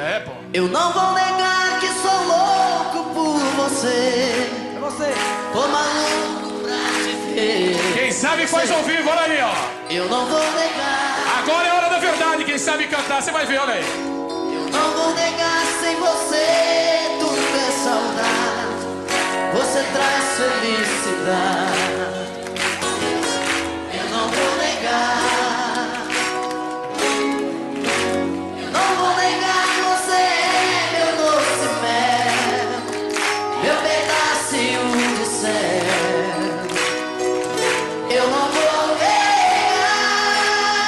É, pô. Eu não vou negar que sou louco por você. É você. Tô maluco pra te ver. Quem sabe faz ao vivo, olha aí, ó. Eu não vou negar. Agora é a hora da verdade, quem sabe cantar, você vai ver, olha aí. Eu não vou negar, sem você tudo é saudade. Você traz felicidade. Eu não vou negar. Eu não vou negar que você é meu doce mel, meu pedacinho de céu. Eu não vou negar.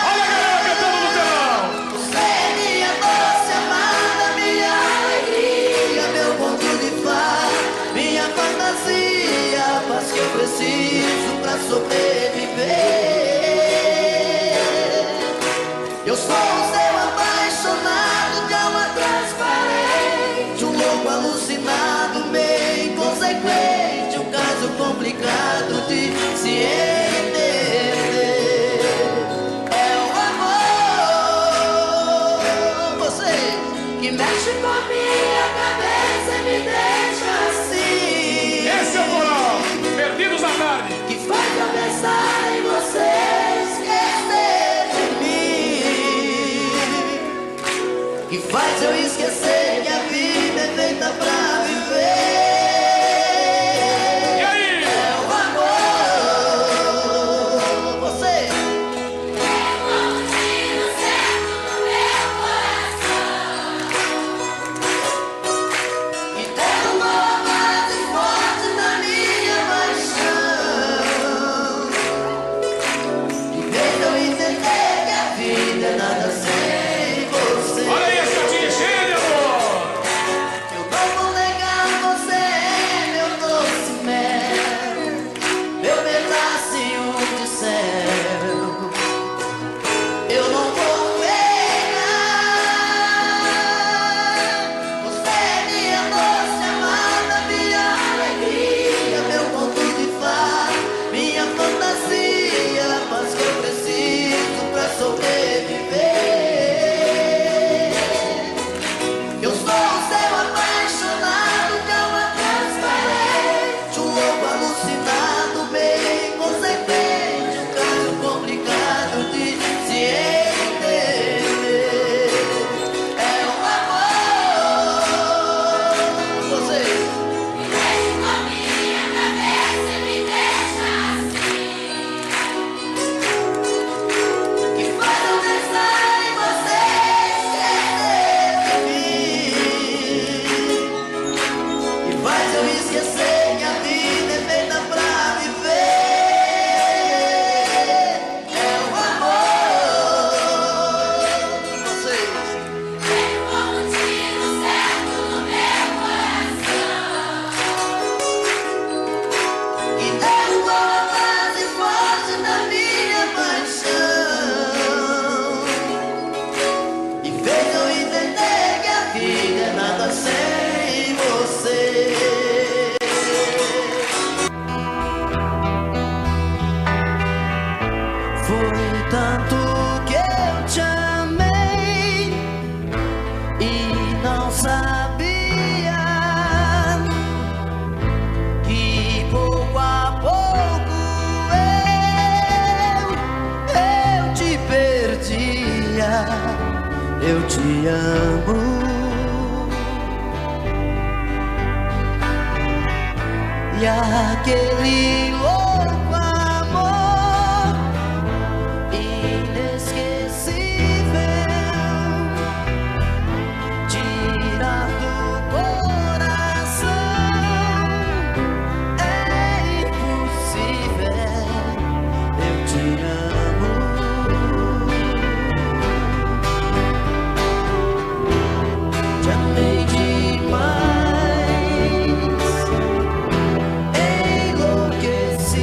Olha a galera cantando no telão. Você é minha doce amada, minha alegria, meu conto de fada, minha fantasia, a paz que eu preciso pra sobreviver. Eu sou o seu apaixonado de alma transparente, um louco alucinado, meio inconsequente, um caso complicado de se entender. É o amor, você que mexe com a minha cabeça e me deixa assim. Esse é o coral, Perdidos na Tarde. Que faz eu pensar em você, esquecer de mim. Que faz eu esquecer que a vida é feita pra viver. E aí? É o amor, você que derrubou mais e forte na minha paixão. Que fez eu entender que a vida é nada sem você. Olha aí, essa tia cheia de amor. Eu não vou negar, você é meu doce mel, meu pedacinho de céu. Eu não vou negar. Você é minha doce amada, minha alegria, meu conto de fada, minha fantasia, a paz que eu preciso pra sobreviver. Eu sou o seu apaixonado de alma transparente, um louco alucinado, meio inconsequente, um caso complicado de se entender. É o amor, você que mexe com a minha cabeça e me deixa assim. Que faz eu pensar em você, esquecer de mim. Que faz eu esquecer que a vida é feita pra viver. É o amor, você tem como tiro certo no meu coração. Que derrubou a base forte da minha paixão. E fez eu entender que a vida é nada sem você. Foi tanto que eu te amei e não sabia que pouco a pouco eu te perdia. Eu te amo. E aquele louco amor inesquecível tirar do coração é impossível. Eu te amo. Te amei demais, enlouqueci.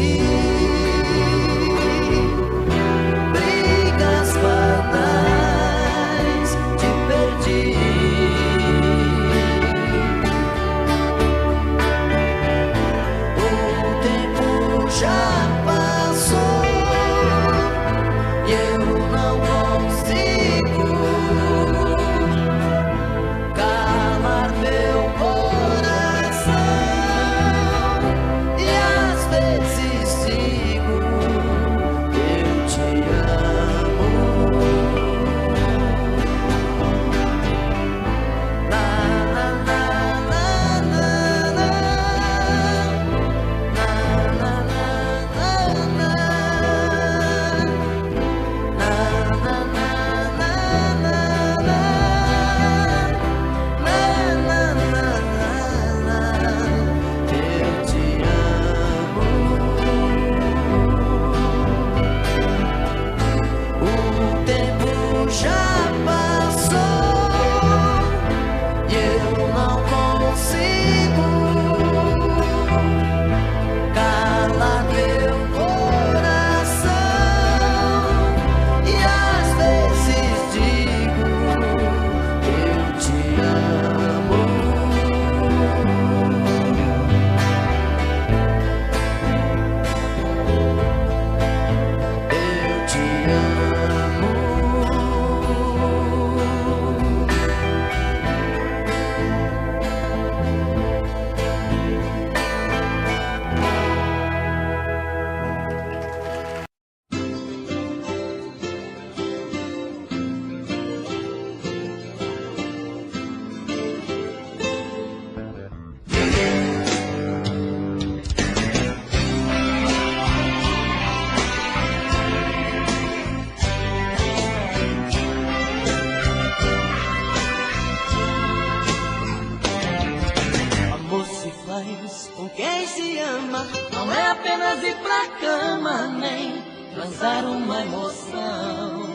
com quem se ama não é apenas ir pra cama, nem transar uma emoção.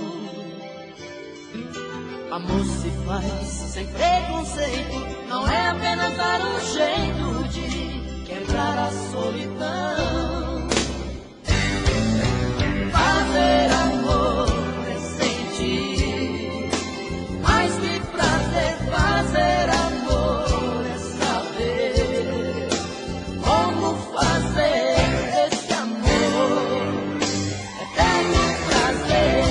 Amor se faz sem preconceito, não é apenas dar um jeito de quebrar a solidão. Fazer amor é sentir, mais que prazer. Fazer amor é saber como fazer esse amor eterno prazer.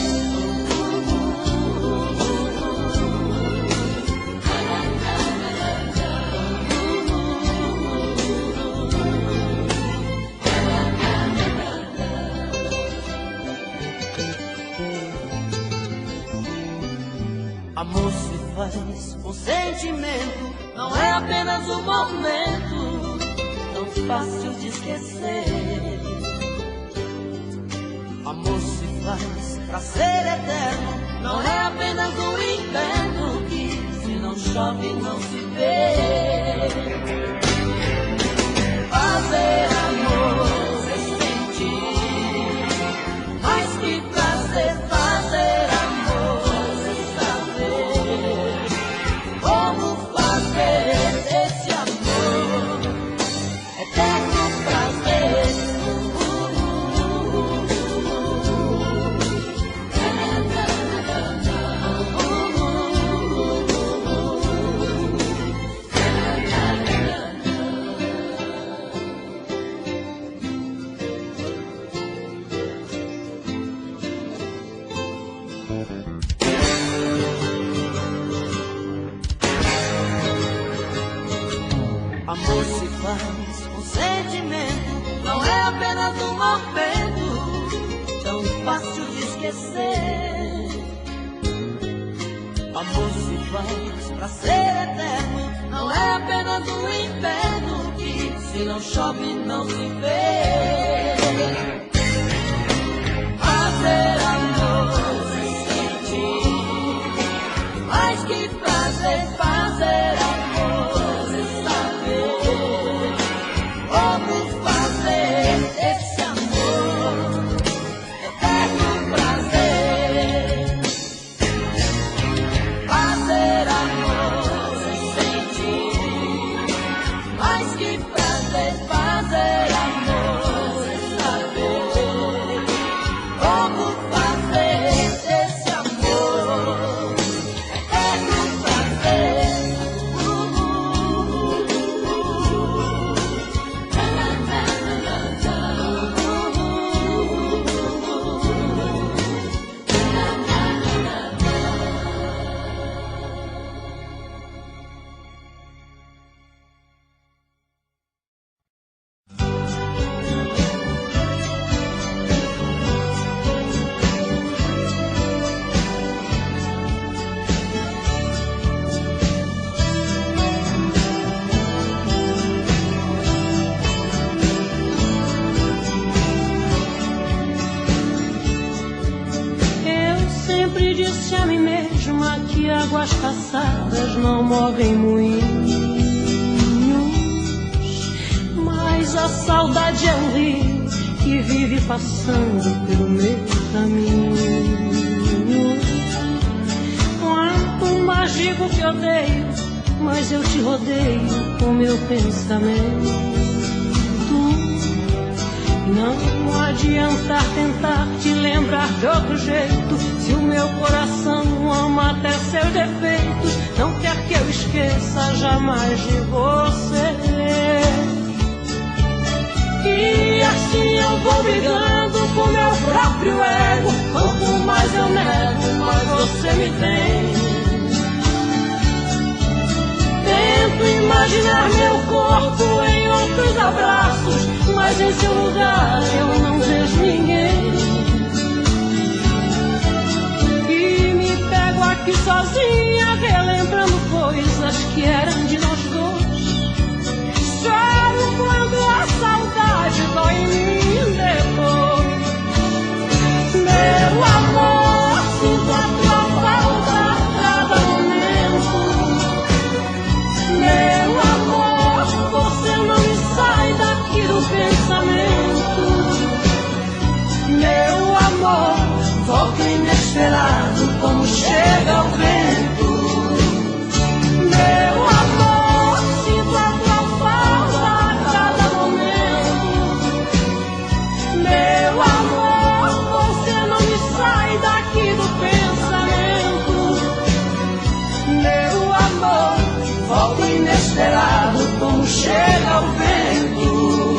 Amor se faz com sentimento, não é apenas um momento tão fácil de esquecer. Amor se faz pra ser eterno, não é apenas um inverno que se não chove não se vê. Fazer amor é sentir, mais que prazer. Fazer amor é saber como fazer esse amor eterno prazer. Amor se faz com sentimento, não é apenas um momento tão fácil de esquecer. Amor se faz pra ser eterno, não é apenas um inverno que se não chove não se vê. Fazer amor é sentir, mais que prazer. Fazer amor é saber como fazer esse amor eterno prazer. Fazer amor é sentir, mais que prazer. Fazer amor é saber como fazer esse amor eterno prazer. Disse a mim mesma que águas passadas não movem moinhos, mas a saudade é um rio que vive passando pelo meu caminho. Quanto mais digo que odeio, mas eu te rodeio com meu pensamento. Não adianta tentar te lembrar de outro jeito, se o meu coração ama até seus defeitos. Não quer que eu esqueça jamais de você. E assim eu vou brigando com meu próprio ego. Quanto mais eu nego, mais você me tem. Tento imaginar meu corpo em outros abraços, mas em seu lugar eu não vejo ninguém. E me pego aqui sozinha, relembrando coisas que eram de nós dois. Choro quando a saudade dói em mim depois. Meu amor, sinto a tua falta a cada momento. Meu amor, você não me sai inesperado como chega o vento.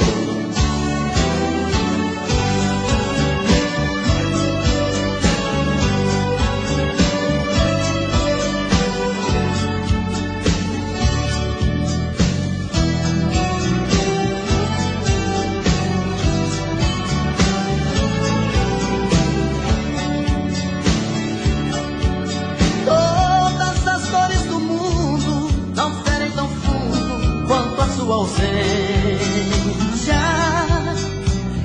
Todas as dores do mundo não ferem tão fundo quanto a sua ausência,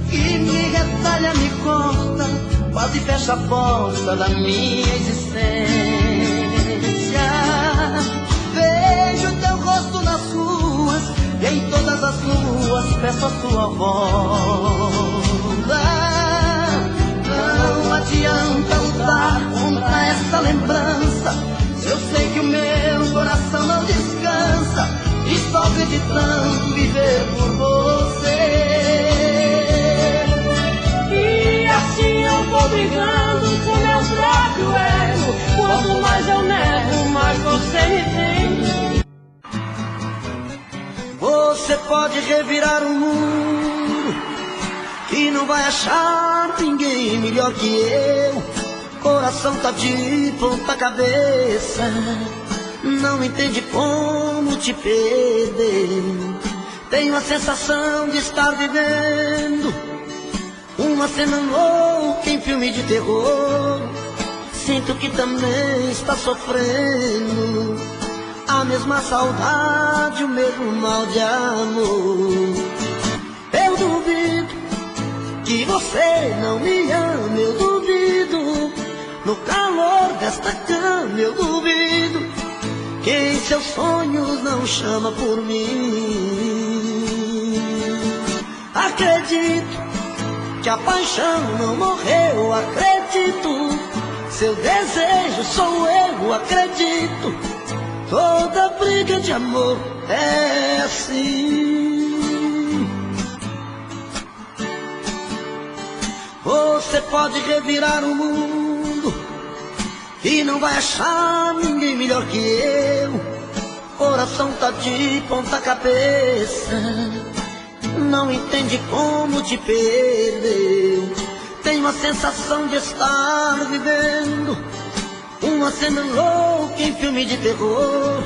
que me retalha, me corta, quase fecha a porta da minha existência. Vejo teu rosto nas ruas e em todas as luas peço a sua volta. Não adianta lutar contra essa lembrança, se eu sei que o meu coração não descansa. Estou acreditando viver por você. E assim eu vou brigando com meu próprio ego. Quanto mais eu nego, mais você me tem. Você pode revirar o mundo e não vai achar ninguém melhor que eu. Coração tá de ponta cabeça, não entende como te perder. Tenho a sensação de estar vivendo uma cena louca em filme de terror. Sinto que também está sofrendo a mesma saudade, o mesmo mal de amor. Eu duvido que você não me ama, eu duvido. No calor desta cama eu duvido que em seus sonhos não chama por mim. Acredito que a paixão não morreu, acredito. Seu desejo sou eu, acredito. Toda briga de amor é assim. Você pode revirar o mundo e não vai achar ninguém melhor que eu. Coração tá de ponta cabeça, não entende como te perdeu. Tenho a sensação de estar vivendo uma cena louca em filme de terror.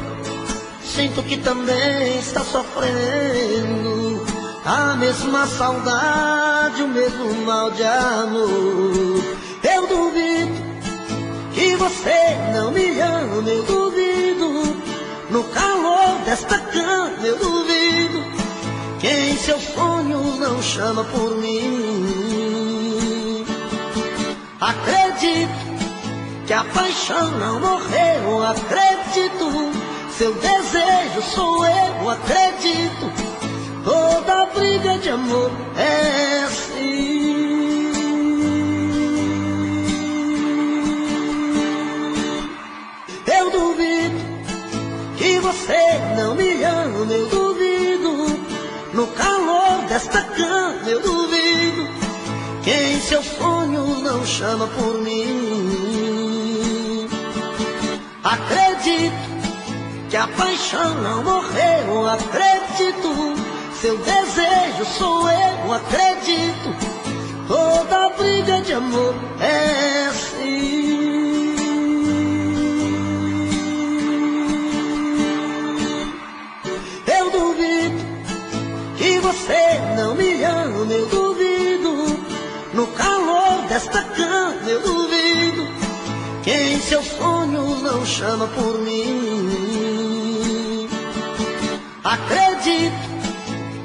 Sinto que também está sofrendo a mesma saudade, o mesmo mal de amor. Eu duvido que você não me ama, eu duvido. No calor desta cama eu duvido que em seus sonhos não chama por mim. Acredito que a paixão não morreu, acredito. Seu desejo sou eu, acredito. Toda briga de amor é assim. Eu duvido que você não me ama, eu duvido. No calor desta cama eu duvido que em seus sonhos não chama por mim. Acredito que a paixão não morreu, acredito. Seu desejo sou eu, acredito. Toda briga de amor é assim. Eu duvido que você não me ama, eu duvido. No calor desta cama eu duvido que em seus sonhos não chama por mim. Acredito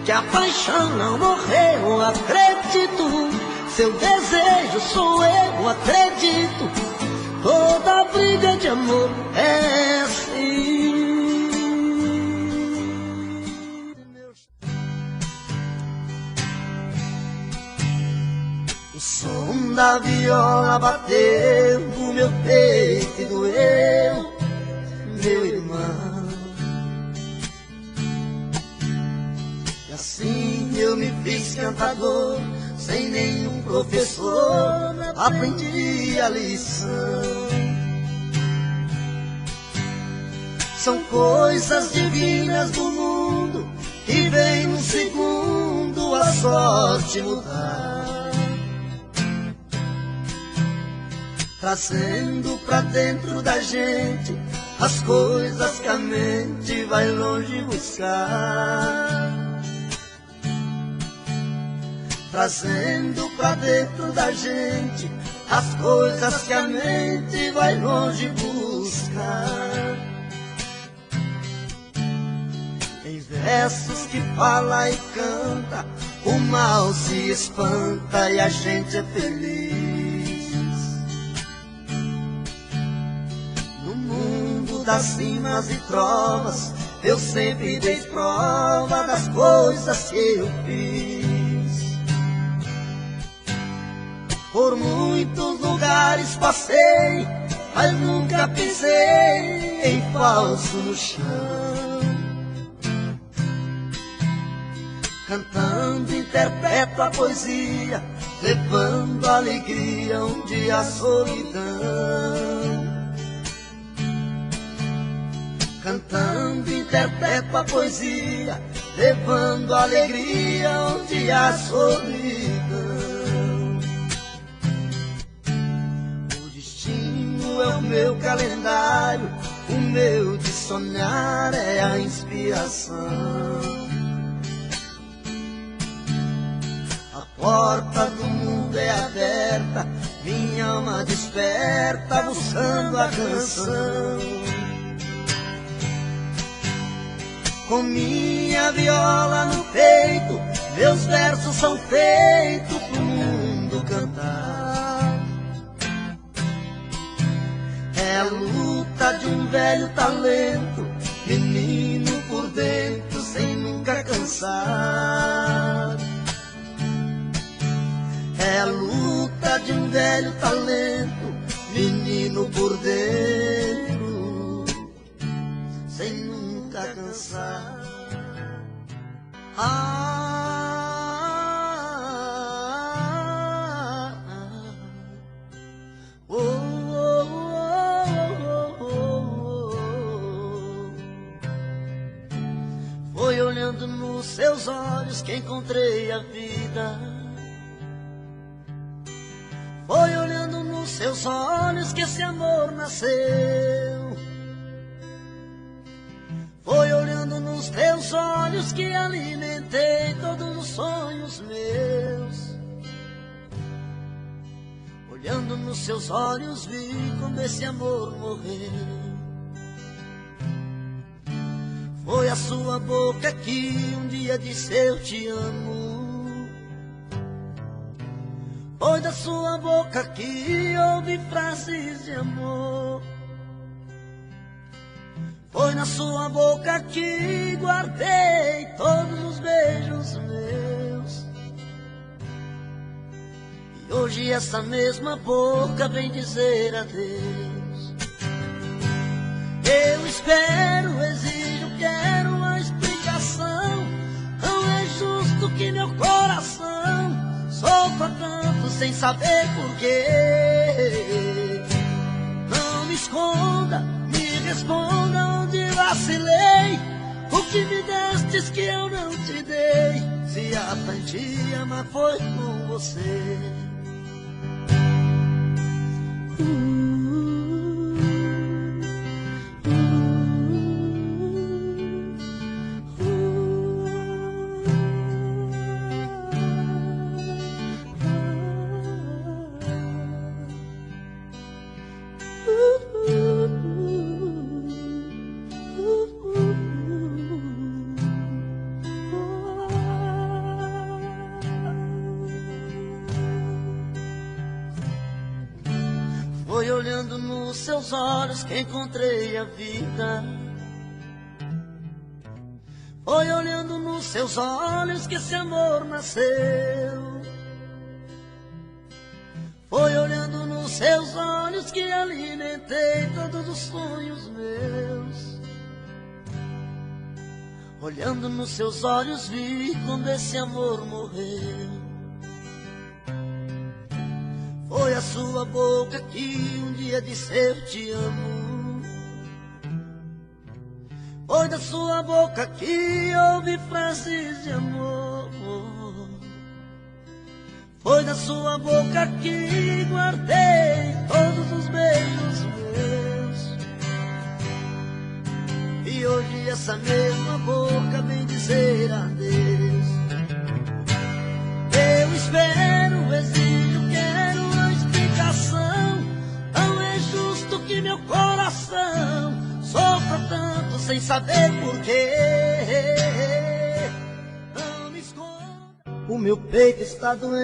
que a paixão não morreu, acredito. Seu desejo sou eu, acredito. Toda briga de amor é assim. O som da viola bateu no meu peito e doeu, meu irmão. E assim eu me fiz cantador, sem nenhum professor, aprendi a lição. São coisas divinas do mundo que vem num segundo a sorte mudar, trazendo pra dentro da gente as coisas que a mente vai longe buscar, trazendo pra dentro da gente as coisas que a mente vai longe buscar. Em versos que fala e canta, o mal se espanta e a gente é feliz. No mundo das cimas e trovas, eu sempre dei prova das coisas que eu fiz. Por muitos lugares passei, mas nunca pisei em falso no chão. Cantando interpreto a poesia, levando alegria onde a solidão. Cantando interpreto a poesia, levando alegria onde a solidão. É o meu calendário, o meu de sonhar é a inspiração. A porta do mundo é aberta, minha alma desperta buscando a canção. Com minha viola no peito, meus versos são feitos pro mundo cantar. É a luta de um velho talento, menino por dentro sem nunca cansar. É a luta de um velho talento, menino por dentro sem nunca cansar. Foi olhando nos seus olhos que encontrei a vida. Foi olhando nos seus olhos que esse amor nasceu. Foi olhando nos teus olhos que alimentei todos os sonhos meus. Olhando nos seus olhos vi como esse amor morreu. Foi a sua boca que um dia disse eu te amo. Foi da sua boca que ouvi frases de amor. Foi na sua boca que guardei todos os beijos meus. E hoje essa mesma boca vem dizer adeus. Eu espero, exijo, quero uma explicação. Não é justo que meu coração sofra tanto sem saber porquê. Não me esconda, me responda onde vacilei. O que me destes que eu não te dei? Se aprendi a amar foi com você. Foi olhando nos seus olhos que encontrei a vida. Foi olhando nos seus olhos que esse amor nasceu. Foi olhando nos seus olhos que alimentei todos os sonhos meus. Olhando nos seus olhos vi quando esse amor morreu. Foi a sua boca que um dia disse eu te amo. Foi da sua boca que ouvi frases de amor. Foi da sua boca que guardei todos os beijos meus. E hoje essa mesma boca vem dizer adeus. Eu espero, exijo, quero uma explicação. Não é justo que meu coração sofra tanto sem saber porquê. Não me esconda. O meu peito está doendo,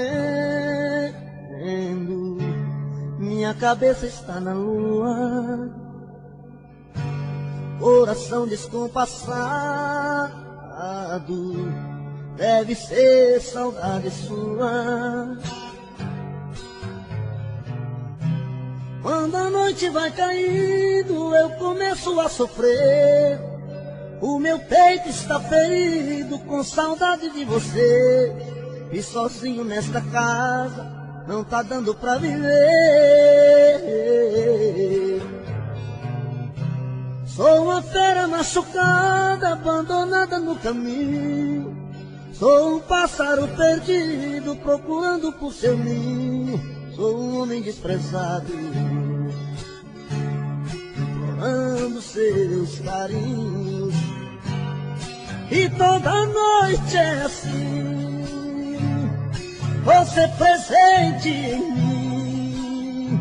minha cabeça está na lua, coração descompassado, deve ser saudade sua. Quando a noite vai caindo, eu começo a sofrer. O meu peito está ferido com saudade de você. E sozinho nesta casa não tá dando pra viver. Sou uma fera machucada, abandonada no caminho. Sou um pássaro perdido, procurando por seu ninho. Sou um homem desprezado, implorando seus carinhos. E toda noite é assim, você presente em mim.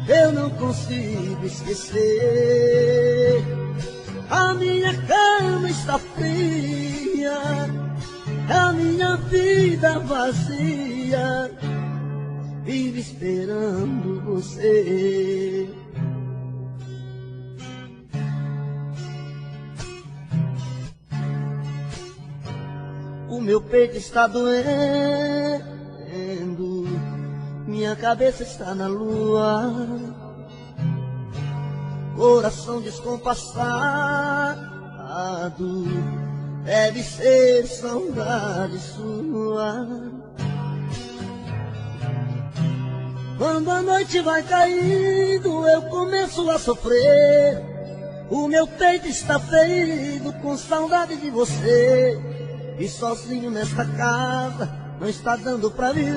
Eu não consigo esquecer. A minha cama está fria, a minha vida vazia, vive esperando você. O meu peito está doendo, minha cabeça está na lua, coração descompassado, deve ser saudade sua. Quando a noite vai caindo, eu começo a sofrer. O meu peito está ferido com saudade de você. E sozinho nesta casa não está dando pra viver.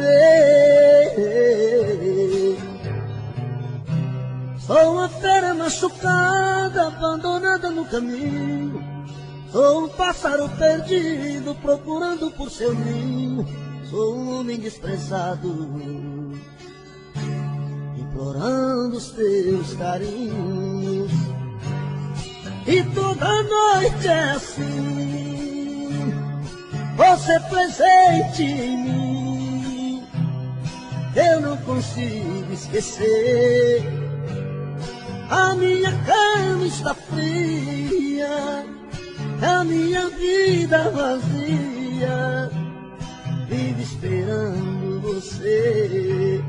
Sou uma fera machucada, abandonada no caminho. Sou um pássaro perdido, procurando por seu ninho. Sou um homem desprezado, implorando os teus carinhos. E toda noite é assim, você presente em mim. Eu não consigo esquecer. A minha cama está fria, a minha vida vazia, vive esperando você.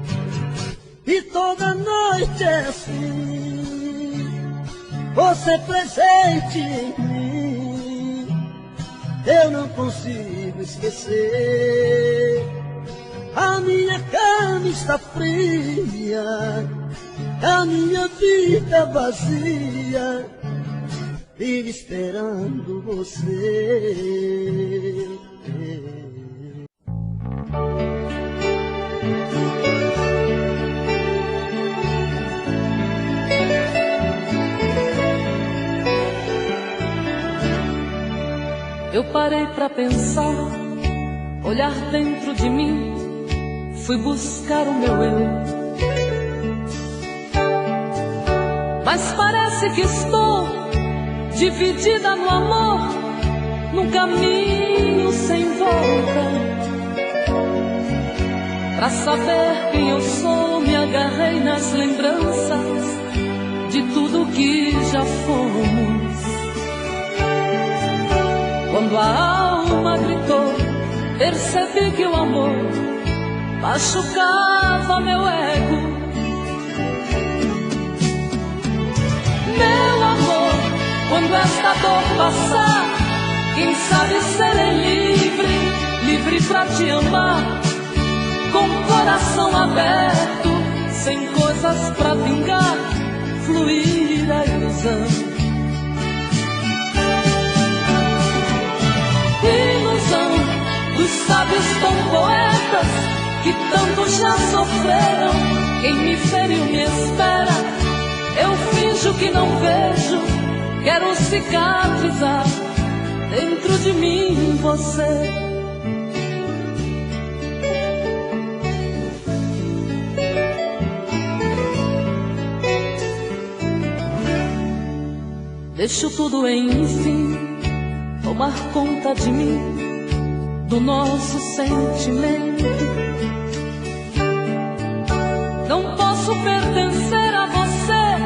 E toda noite é assim, você presente em mim. Eu não consigo esquecer. A minha cama está fria, a minha vida vazia, vive esperando você. Eu parei pra pensar, olhar dentro de mim, fui buscar o meu eu. Mas parece que estou dividida no amor, num caminho sem volta. Pra saber quem eu sou, me agarrei nas lembranças de tudo que já fomos. Quando a alma gritou, percebi que o amor machucava meu ego. Meu amor, quando esta dor passar, quem sabe serei livre, livre pra te amar, com o coração aberto, sem coisas pra vingar, fluir a ilusão. que tanto já sofreram. Quem me feriu me espera, eu finjo que não vejo. Quero cicatrizar dentro de mim você. Deixo tudo enfim tomar conta de mim, do nosso sentimento. Não posso pertencer a você,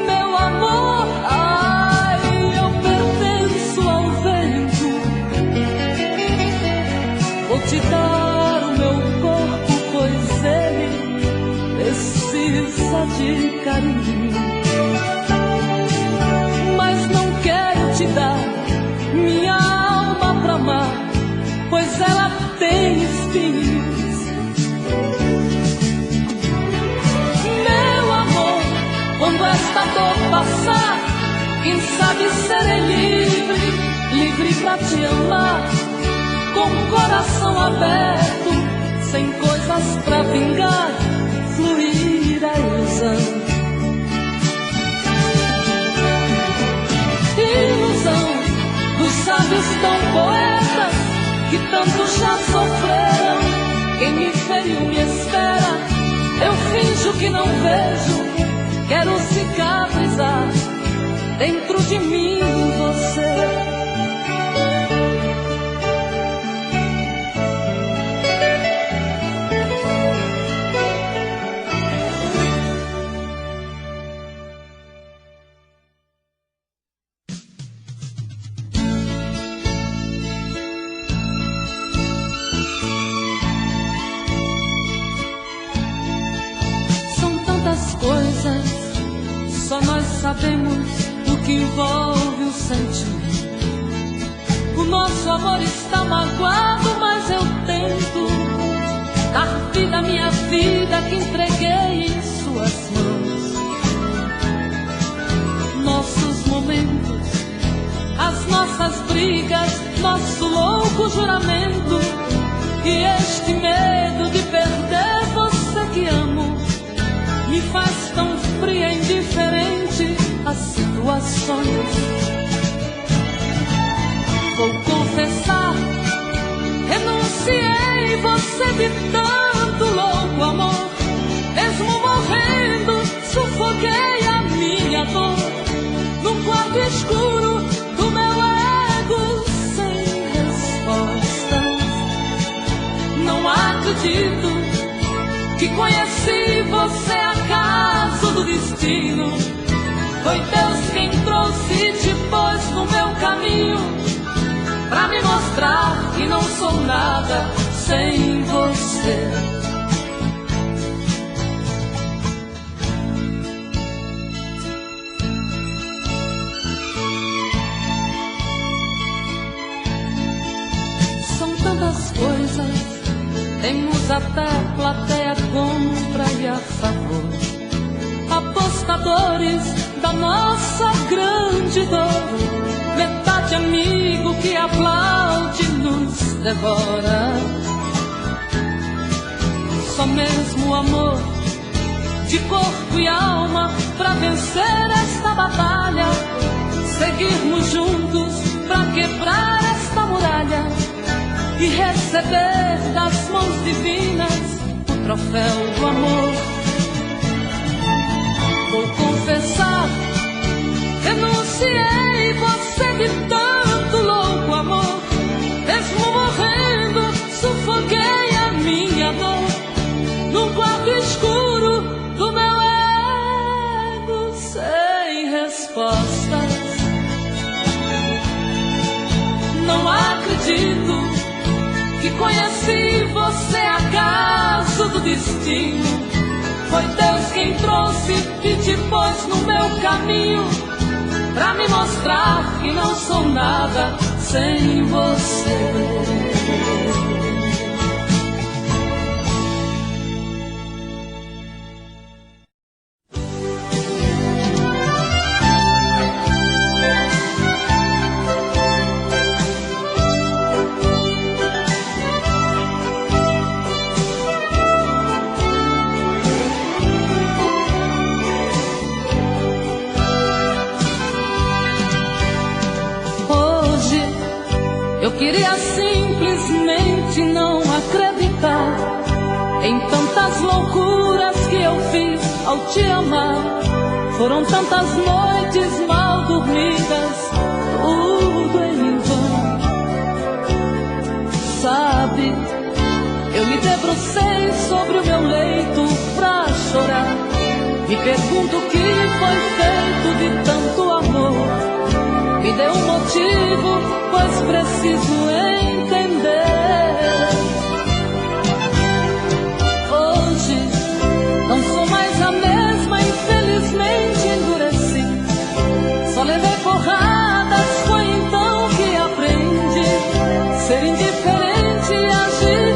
meu amor. Ai, eu pertenço ao vento. Vou te dar o meu corpo, pois ele precisa de carinho. Mas não quero te dar minha alma pra amar, pois ela tem espinhos. Meu amor, quando esta dor passar, quem sabe serei livre, livre pra te amar, com o coração aberto, sem coisas pra vingar, fluir a ilusão. Ilusão dos sábios tão poetas que tanto já sofreram. Quem me feriu me espera, eu finjo que não vejo. Quero cicatrizar dentro de mim você. Só nós sabemos o que envolve o sentimento. O nosso amor está magoado, mas eu tento dar vida à minha vida que entreguei em suas mãos. Nossos momentos, as nossas brigas, nosso louco juramento e este medo de perder você que amo me faz tão fria e indiferente às situações. Vou confessar, renunciei você de tanto louco amor. Mesmo morrendo, sufoquei a minha dor num quarto escuro do meu ego sem respostas. Não acredito que conheci você acaso do destino. Foi Deus quem trouxe e te pôs no meu caminho, pra me mostrar que não sou nada sem você. São tantas coisas, temos até plateia contra e a favor, apostadores da nossa grande dor, metade amigo que aplaude e nos devora. Só mesmo o amor de corpo e alma pra vencer esta batalha, seguirmos juntos pra quebrar esta muralha e receber das mãos divinas o troféu do amor. Vou confessar, renunciei você de tanto louco amor. Mesmo morrendo, sufoquei a minha dor num quarto escuro do meu ego sem respostas. Não acredito que conheci você acaso do destino. Foi Deus quem trouxe e te pôs no meu caminho, pra me mostrar que não sou nada sem você. Eu queria simplesmente não acreditar em tantas loucuras que eu fiz ao te amar. Foram tantas noites mal dormidas, tudo em vão. Sabe, eu me debrucei sobre o meu leito pra chorar. Me pergunto o que foi feito de tanto amor. Me dê um motivo, pois preciso entender. Hoje não sou mais a mesma, infelizmente endureci. Só levei porradas, foi então que aprendi ser indiferente e agir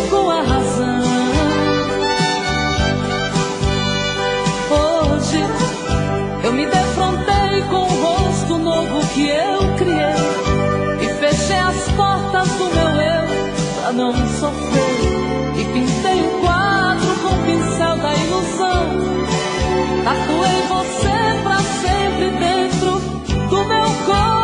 com a razão. Hoje eu me defrontei com o rosto novo que eu criei e fechei as portas do meu eu pra não sofrer. E pintei um quadro com o pincel da ilusão. Tatuei você pra sempre dentro do meu coração.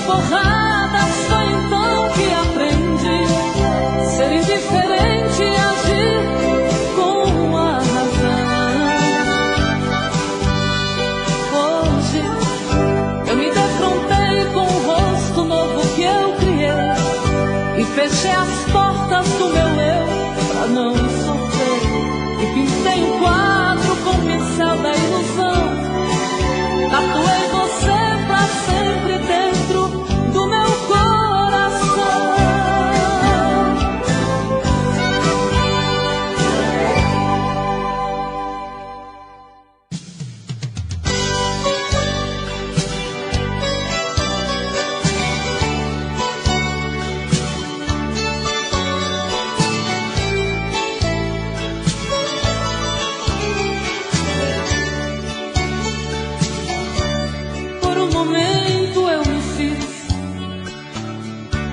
Porradas, foi então que aprendi ser indiferente e agir com a razão. Hoje eu me defrontei com o rosto novo que eu criei e fechei as portas do meu eu pra não sofrer. E pintei um quadro com o pincel da ilusão. Tatuei você pra sempre dentro do meu coração. Por um momento eu me fiz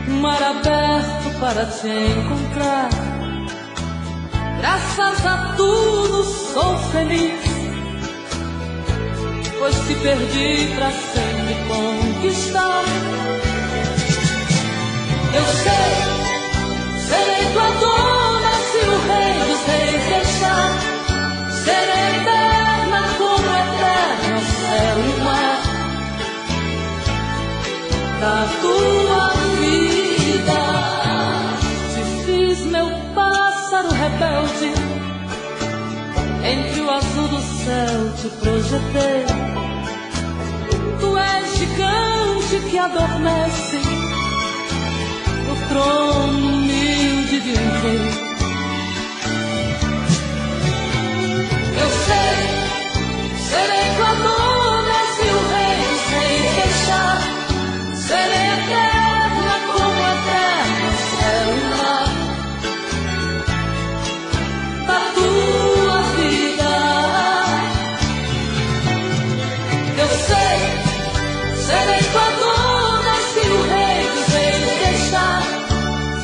um mar aberto para te encontrar. Graças a tudo sou feliz, pois te perdi pra sempre conquistar. Eu sei, serei tua dona se o rei dos reis deixar. Serei eterna como eterno céu e mar da tua vida. Te fiz meu pássaro rebelde, entre o azul do céu te projetei. Tu és gigante que adormece no trono humilde de um rei. Eu sei, serei tua dona se o rei dos reis deixar. Serei eterna como eterno céu e mar da tua vida. Eu sei, serei tua dona se o rei dos reis deixar.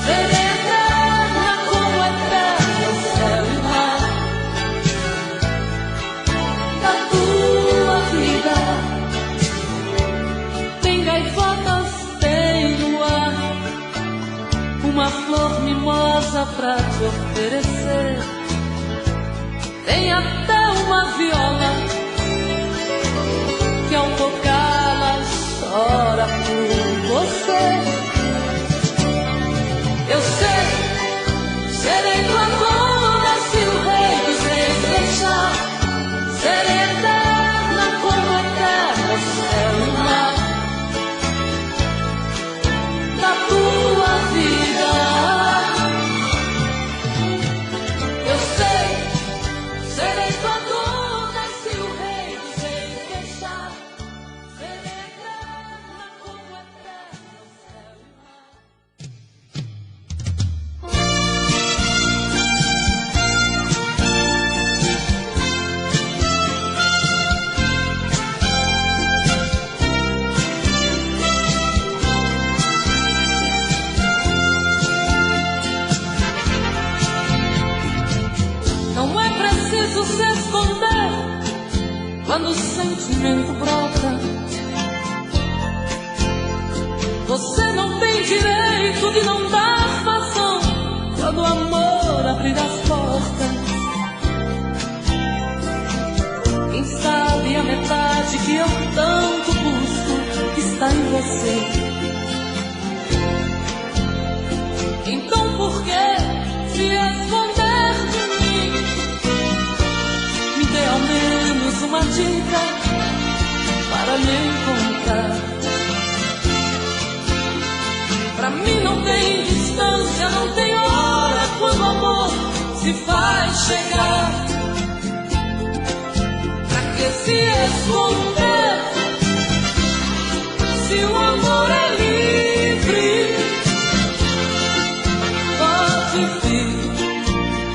Serei eterna como eterno céu e mar da tua vida. Tem gaivotas, tem no ar uma flor mimosa pra te oferecer. Tem até uma viola que ao tocá-la chora por você. Eu sei, serei tua dona se o rei dos reis deixar. Serei eterna como eterno céu e mar da tua vida. Eu sei, serei tua dona se o se esconder quando o sentimento brota. Você não tem direito de não dar vazão quando o amor abrir as portas. Quem sabe a metade que eu tanto busco está em você. Então por que se esconder de mim? Me dê ao menos uma dica para me encontrar. Pra mim não tem distância, não tem hora quando o amor se faz chegar. Pra que se esconder se o amor é livre? Pode vir,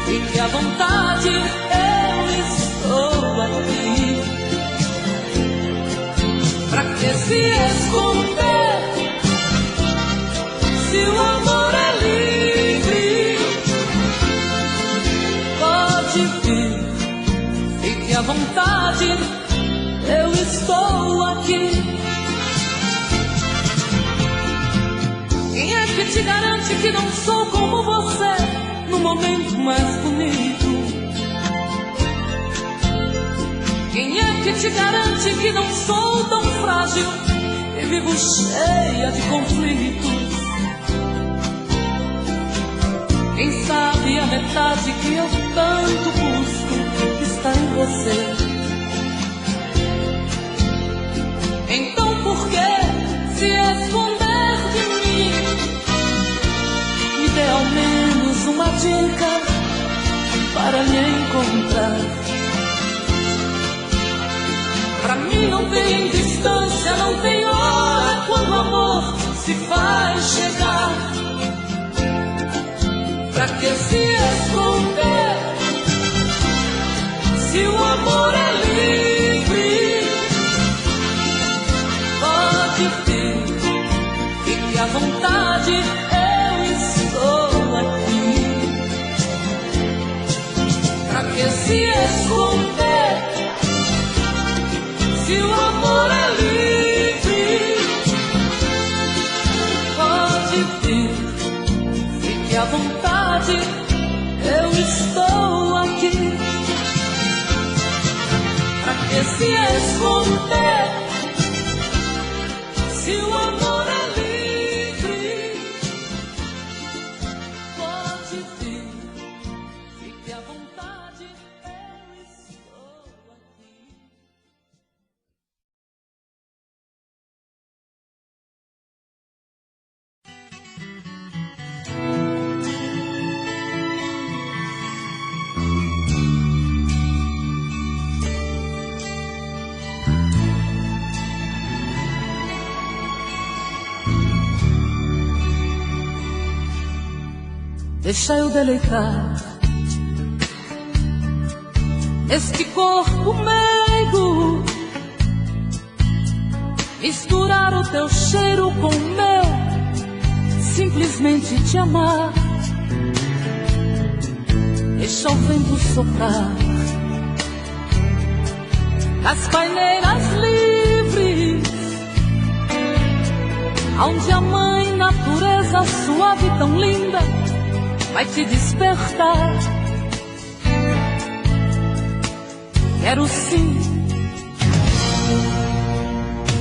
fique à vontade, eu estou aqui. Pra que se esconder se o amor é livre? Pode vir, fique à vontade, eu estou aqui. Quem é que te garante que não sou como você no momento mais bonito? Quem é que te garante que não sou tão frágil e vivo cheia de conflitos? Quem sabe a metade que eu tanto busco está em você. Então por que se esconder de mim? Me dê ao menos uma dica para me encontrar. Pra mim não tem distância, não tem hora quando o amor se faz chegar. Pra que se esconder se o amor é livre? Pode vir, fique à vontade, eu estou aqui. Pra que se esconder se o amor é livre? Pode vir, fique à vontade, eu estou aqui. Pra que se esconder se o amor é livre? Pode vir, fique à vontade, eu estou aqui. Deixa eu deleitar este corpo meigo, misturar o teu cheiro com o meu, simplesmente te amar. Deixa o vento soprar as paineiras livres, onde a mãe natureza suave e tão linda vai te despertar. Quero sim,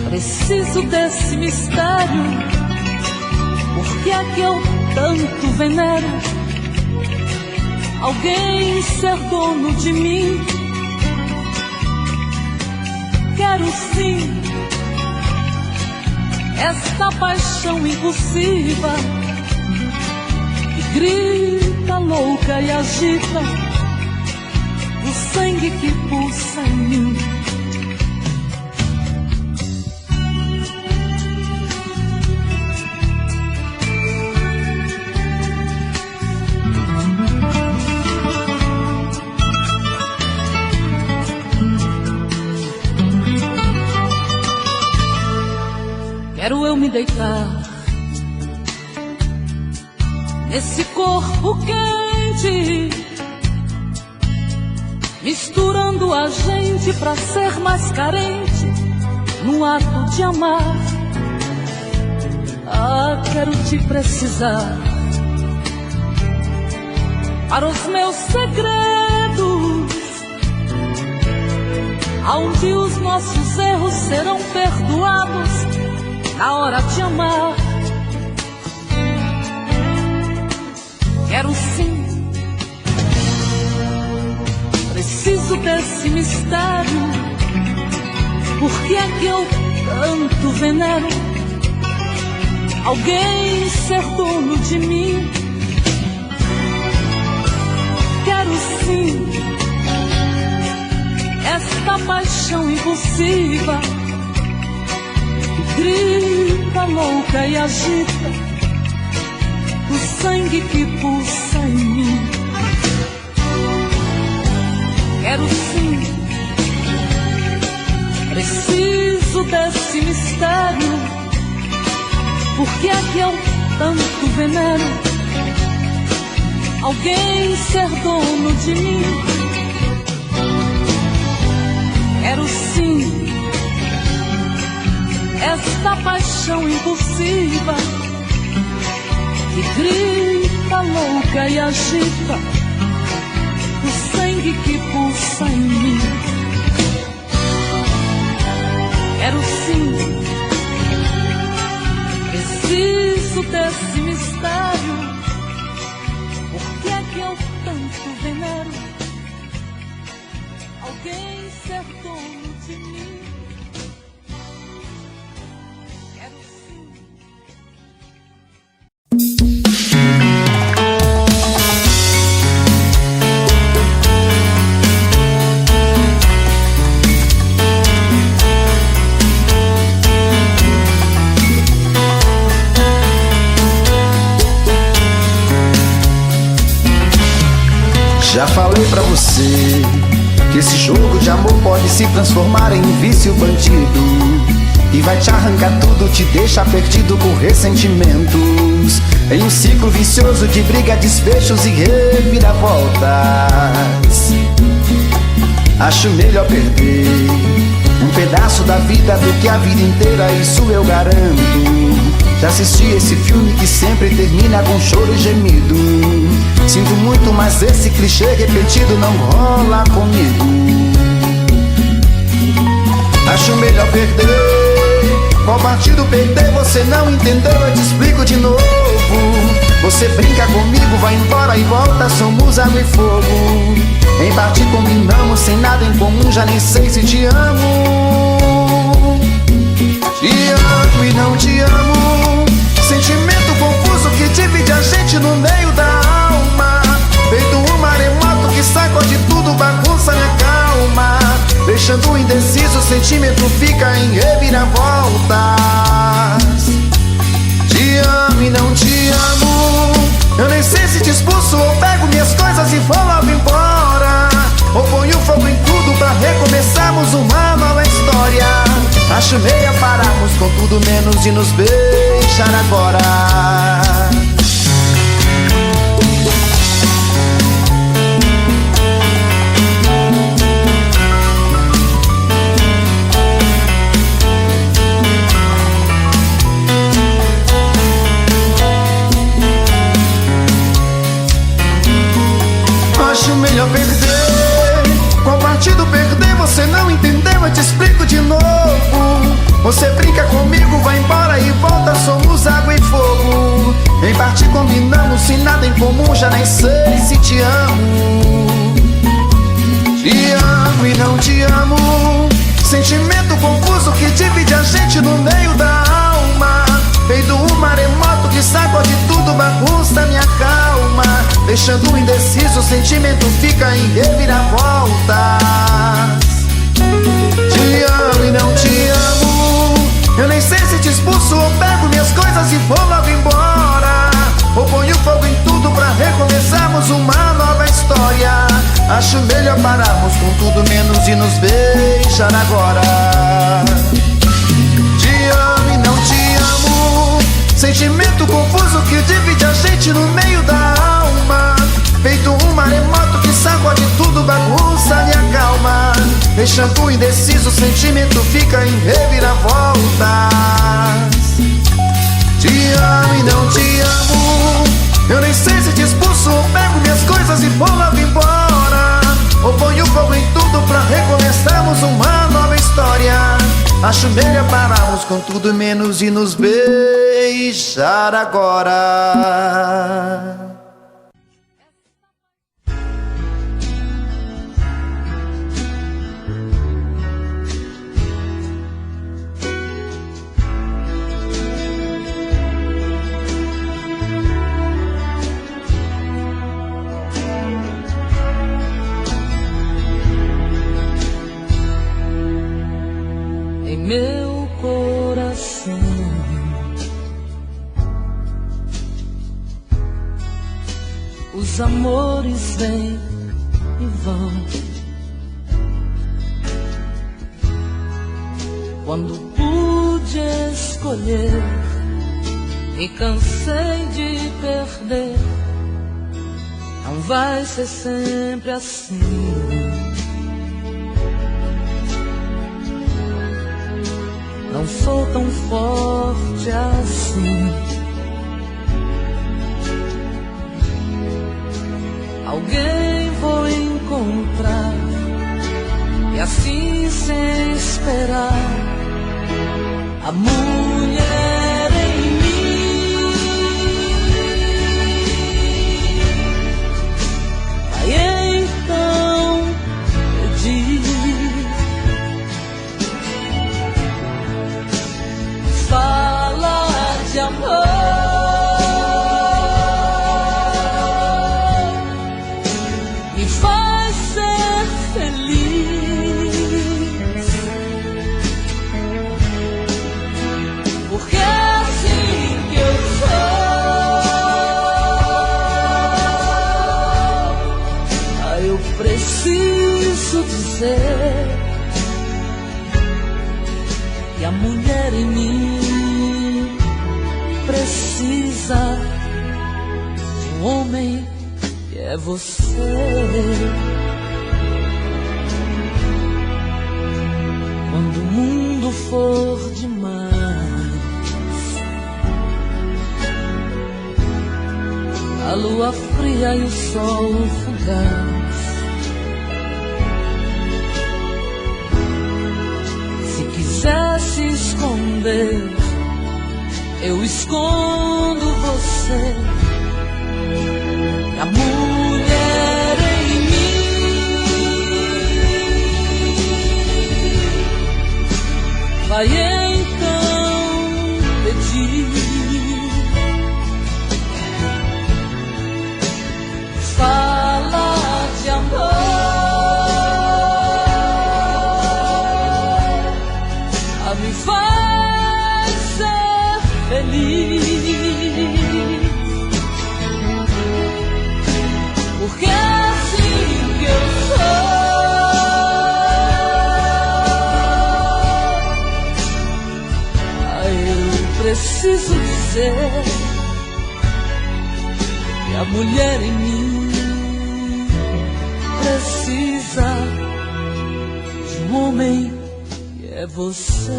preciso desse mistério. Por que é que eu tanto venero alguém ser dono de mim? Quero sim esta paixão impulsiva que grita louca e agita o sangue que pulsa em mim. Quero eu me deitar nesse corpo quente misturando a gente pra ser mais carente no ato de amar. Ah, quero te precisar para os meus segredos, aonde os nossos erros serão perdoados na hora de amar. Quero sim, preciso desse mistério, porque é que eu tanto venero alguém ser dono de mim. Quero sim esta paixão impulsiva que grita louca e agita o sangue que pulsa em mim. Quero sim, preciso desse mistério, porque é que eu tanto venero alguém ser dono de mim. Quero sim esta paixão impulsiva que grita louca e agita o sangue que pulsa em mim. Quero sim, preciso desse mistério, porque é que eu tanto venero alguém ser dono de mim. Quero sim. Já falei pra você que esse jogo de amor pode se transformar em vício bandido, e vai te arrancar tudo, te deixar perdido por ressentimentos, em um ciclo vicioso de briga, desfechos e reviravoltas. Acho melhor perder um pedaço da vida do que a vida inteira, isso eu garanto. Já assisti esse filme que sempre termina com choro e gemido. Sinto muito, mas esse clichê repetido não rola comigo. Acho melhor perder. Qual partido perder? Você não entendeu, eu te explico de novo. Você brinca comigo, vai embora e volta, somos água e fogo. Em parte combinamos, sem nada em comum, já nem sei se te amo. Te amo e não te amo, sentimento confuso que divide a gente no meio da alma. Feito um maremoto que sacode tudo, bagunça minha calma, deixando indeciso, o sentimento fica em reviravoltas. Te amo e não te amo, eu nem sei se te expulso ou pego minhas coisas e vou logo embora, ou ponho fogo em tudo pra recomeçarmos uma nova história. Acho meia pararmos com tudo menos de nos beijar agora. Acho melhor perder. Qual partido perder? Você não entendeu, eu te explico de novo. Você brinca comigo, vai embora e volta, somos água e fogo. Em parte combinamos, sem nada em comum, já nem sei se te amo. Te amo e não te amo, sentimento confuso que divide a gente no meio da alma. Feito um maremoto que sacode tudo, bagunça minha calma, deixando indeciso, o sentimento fica em reviravoltas. Te amo e não te amo, eu nem sei se te expulso ou pego minhas coisas e vou logo embora, ou ponho fogo em tudo pra recomeçarmos uma nova história. Acho melhor pararmos com tudo menos de nos beijar agora. Te amo e não te amo, sentimento confuso que divide a gente no meio da alma. Feito um maremoto que sacode tudo, bagunça minha Deixando indeciso, o sentimento fica em reviravoltas. Te amo e não te amo. Eu nem sei se te expulso ou pego minhas coisas e vou logo embora, ou ponho fogo em tudo pra recomeçarmos uma nova história. Acho melhor pararmos com tudo menos de nos beijar agora. Meu coração, os amores vêm e vão. Quando pude escolher, me cansei de perder. Não vai ser sempre assim. Não sou tão forte assim. Alguém vou encontrar, e assim sem esperar, a mulher em mim vai então pedir. Fala de amor, me faz ser feliz, porque é assim que eu sou. Eu preciso dizer que a mulher em mim precisa de um homem que é você. Quando o mundo for demais, a lua fria e o sol fugaz, se quiser se esconder, eu escondo você. A mulher em mim vai então pedir. Fala de amor, me faz ser feliz, porque é assim que eu sou. Eu preciso dizer que a mulher em mim precisa de um homem que é você.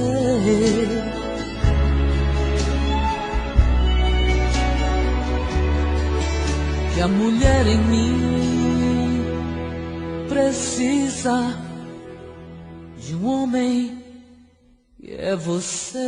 Que a mulher em mim precisa de um homem que é você.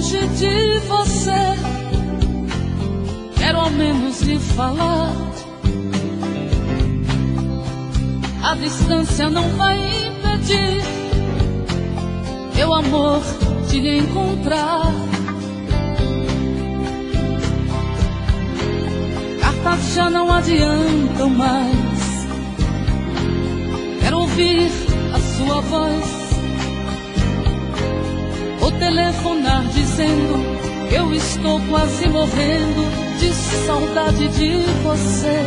longe de você, quero ao menos lhe falar. A distância não vai impedir meu amor de lhe encontrar. Cartas já não adiantam mais, quero ouvir a sua voz. Vou telefonar dizendo que eu estou quase morrendo de saudade de você.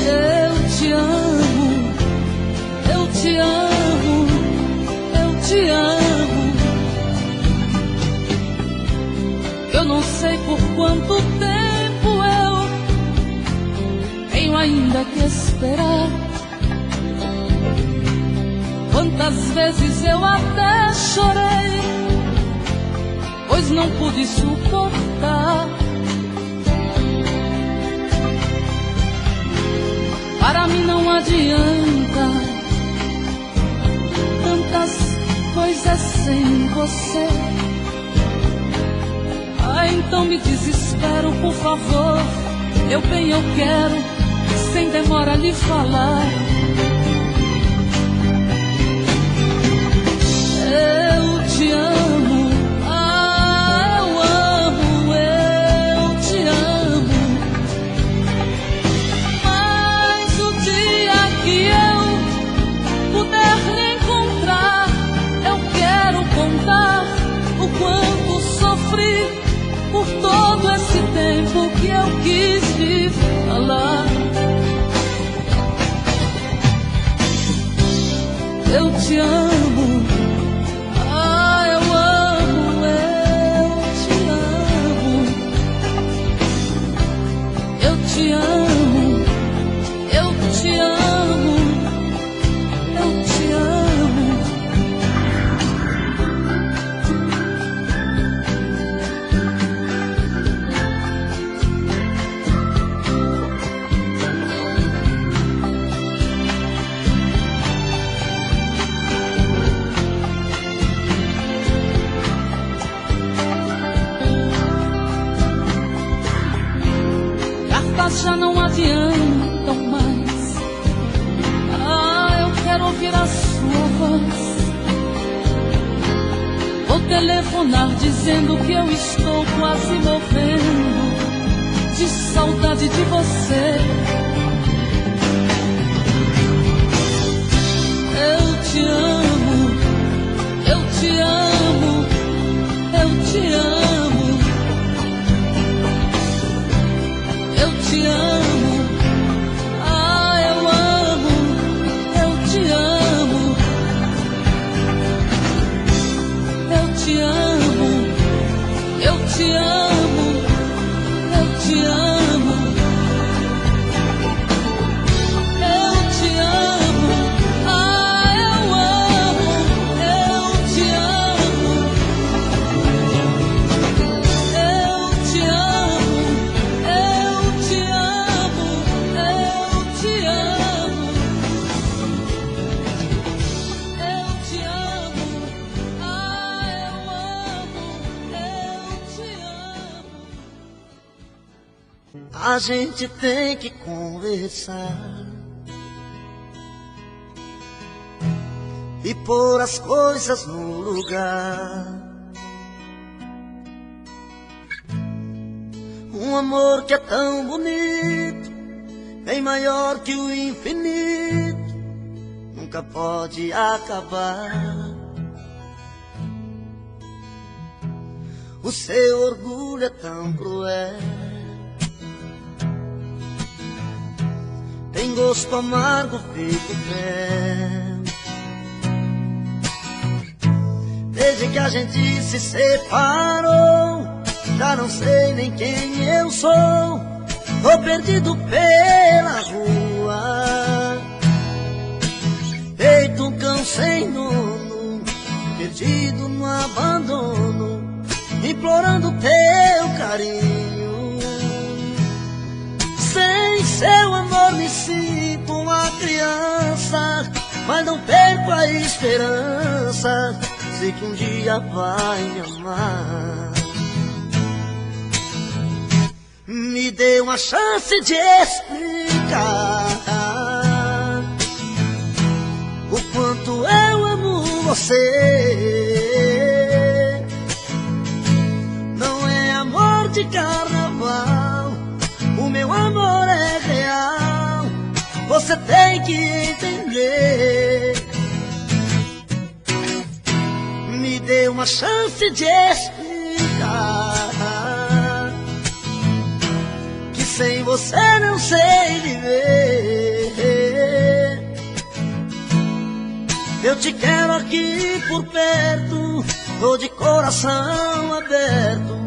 Eu te amo, eu te amo, eu te amo. Eu não sei por quanto tempo eu tenho ainda que esperar. Quantas vezes eu até chorei, pois não pude suportar. Para mim não adianta tantas coisas sem você. Ah, então me desespero, por favor. Eu bem eu quero, sem demora lhe falar. Eu te amo, ah, eu te amo. Mas o dia que eu puder lhe encontrar, eu quero contar o quanto sofri por todo esse tempo que eu quis lhe falar. Eu te amo, ah, eu te amo. Eu te amo, eu te amo, eu te amo. Já não adiantam mais. Ah, eu quero ouvir a sua voz. Vou telefonar dizendo que eu estou quase morrendo de saudade de você. Eu te amo, eu te amo, eu te amo. Eu te amo, ah, eu te amo. Eu te amo, eu te amo, eu te amo. Eu te amo, ah, eu te amo. Eu te amo, eu te amo, eu te amo. Eu te amo, ah, eu te amo. A gente tem que conversar e pôr as coisas no lugar. Um amor que é tão bonito, bem maior que o infinito, nunca pode acabar. O seu orgulho é tão cruel, tem gosto amargo feito fel. Desde que a gente se separou, já não sei nem quem eu sou. Tô perdido pela rua, feito um cão sem dono, perdido no abandono, implorando teu carinho. Sem seu amor me sinto uma criança mas não perco a esperança. Sei que um dia vai me amar. Me dê uma chance de explicar o quanto eu amo você. Não é amor de carnaval, o meu amor é real. Você tem que entender. Me dê uma chance de explicar que sem você não sei viver. Eu te quero aqui por perto, tô de coração aberto,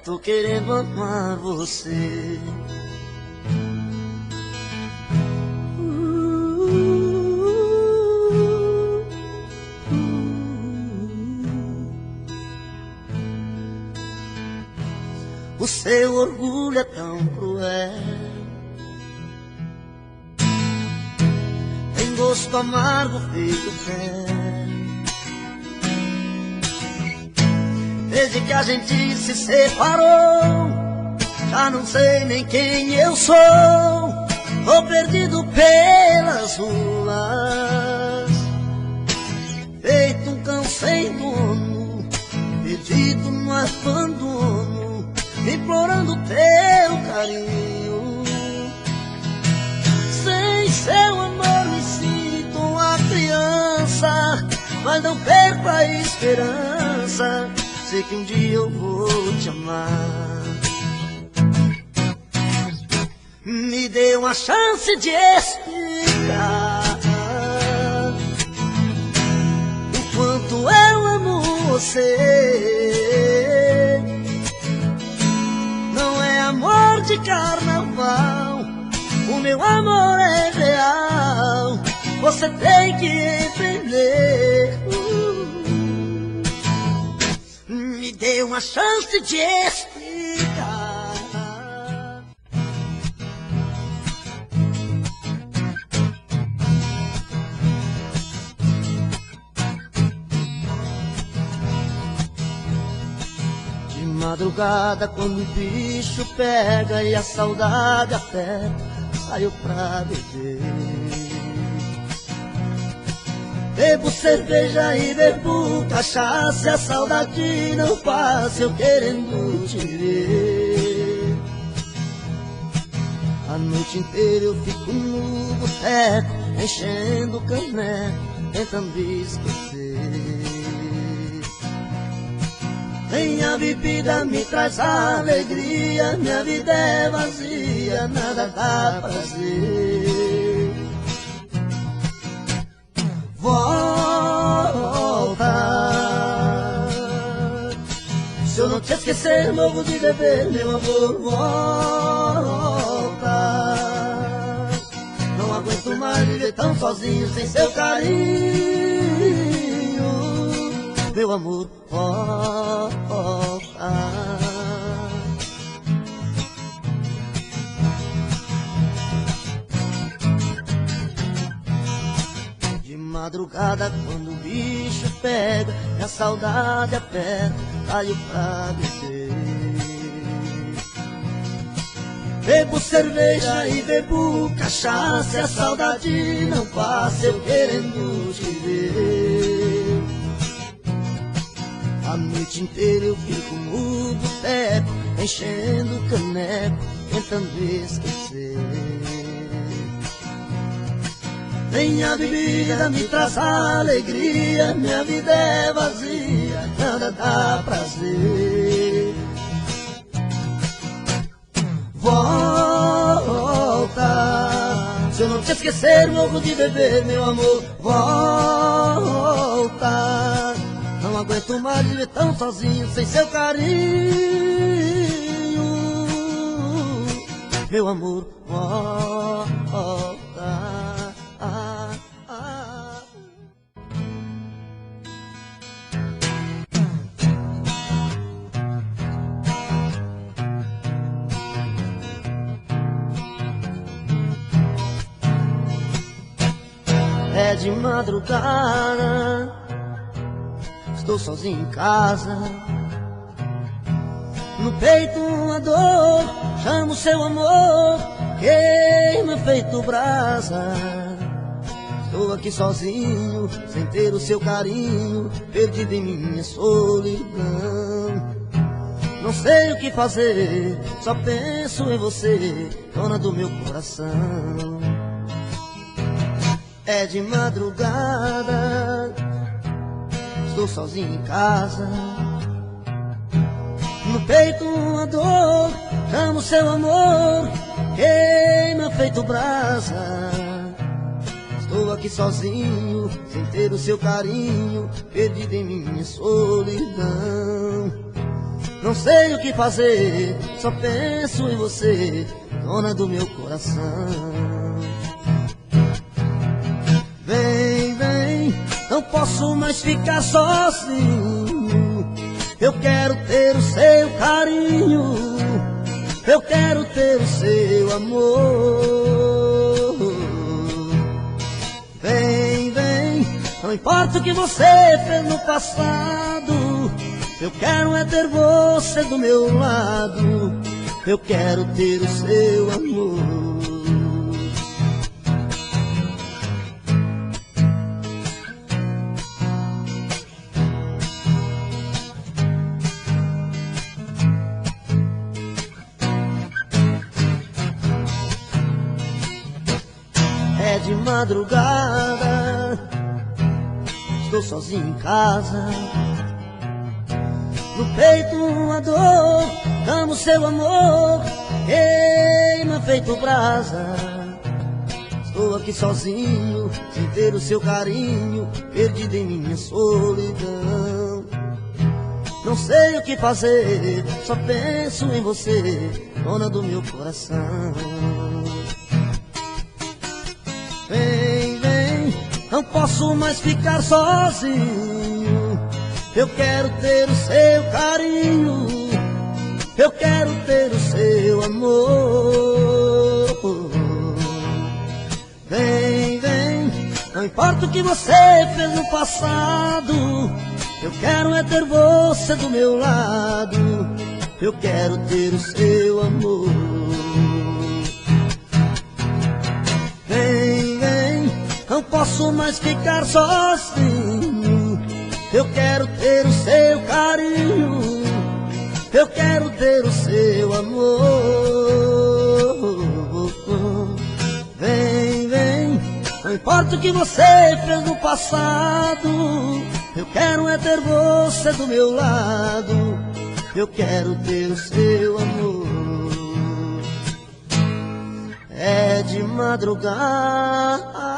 tô querendo amar você. O seu orgulho é tão cruel, tem gosto amargo feito fel. Desde que a gente se separou, já não sei nem quem eu sou. Tô perdido pelas ruas, feito um cão sem dono, perdido no abandono, implorando teu carinho. Sem seu amor me sinto uma criança, mas não perco a esperança. Sei que um dia eu vou te amar. Me dê uma chance de explicar o quanto eu amo você. Não é amor de carnaval, o meu amor é real. Você tem que entender. Me dê uma chance de explicar. De madrugada, quando o bicho pega e a saudade aperta, saio pra beber. Bebo cerveja e bebo cachaça, a saudade não passa, eu querendo te ver. A noite inteira eu fico no boteco, enchendo o caneco, tentando esquecer. Nem a bebida me traz alegria, minha vida é vazia, nada dá prazer. Volta, se eu não te esquecer, morro de beber, meu amor. Volta, não aguento mais viver tão sozinho sem seu carinho, meu amor. Volta. De madrugada, quando o bicho pega e a saudade aperta, saio pra beber. Bebo cerveja e bebo cachaça, e a saudade não passa, eu querendo te ver. A noite inteira eu fico no boteco, enchendo o caneco, tentando esquecer. Nem a bebida me traz alegria, minha vida é vazia, nada dá prazer. Volta, se eu não te esquecer, morro de beber, meu amor. Volta, não aguento mais viver tão sozinho sem seu carinho, meu amor. Volta. É de madrugada, estou sozinho em casa. No peito uma dor, chamo seu amor, queima feito brasa. Estou aqui sozinho, sem ter o seu carinho, perdido em minha solidão. Não sei o que fazer, só penso em você, dona do meu coração. É de madrugada, estou sozinho em casa. No peito uma dor, chamo seu amor, queima feito brasa. Estou aqui sozinho, sem ter o seu carinho, perdido em minha solidão. Não sei o que fazer, só penso em você, dona do meu coração. Vem, vem, não posso mais ficar sozinho. Eu quero ter o seu carinho, eu quero ter o seu amor. Vem, vem, não importa o que você fez no passado, eu quero é ter você do meu lado, eu quero ter o seu amor. É de madrugada, estou sozinho em casa. No peito uma dor, amo seu amor, queima feito brasa. Estou aqui sozinho, sem ter o seu carinho, perdido em minha solidão. Não sei o que fazer, só penso em você, dona do meu coração. Vem, vem, não posso mais ficar sozinho. Eu quero ter o seu carinho, eu quero ter o seu amor. Vem, vem, não importa o que você fez no passado, eu quero é ter você do meu lado, eu quero ter o seu amor. Vem, vem, não posso mais ficar sozinho. Eu quero ter o seu carinho, eu quero ter o seu amor. Vem, vem, não importa o que você fez no passado, eu quero é ter você do meu lado, eu quero ter o seu amor. É de madrugada,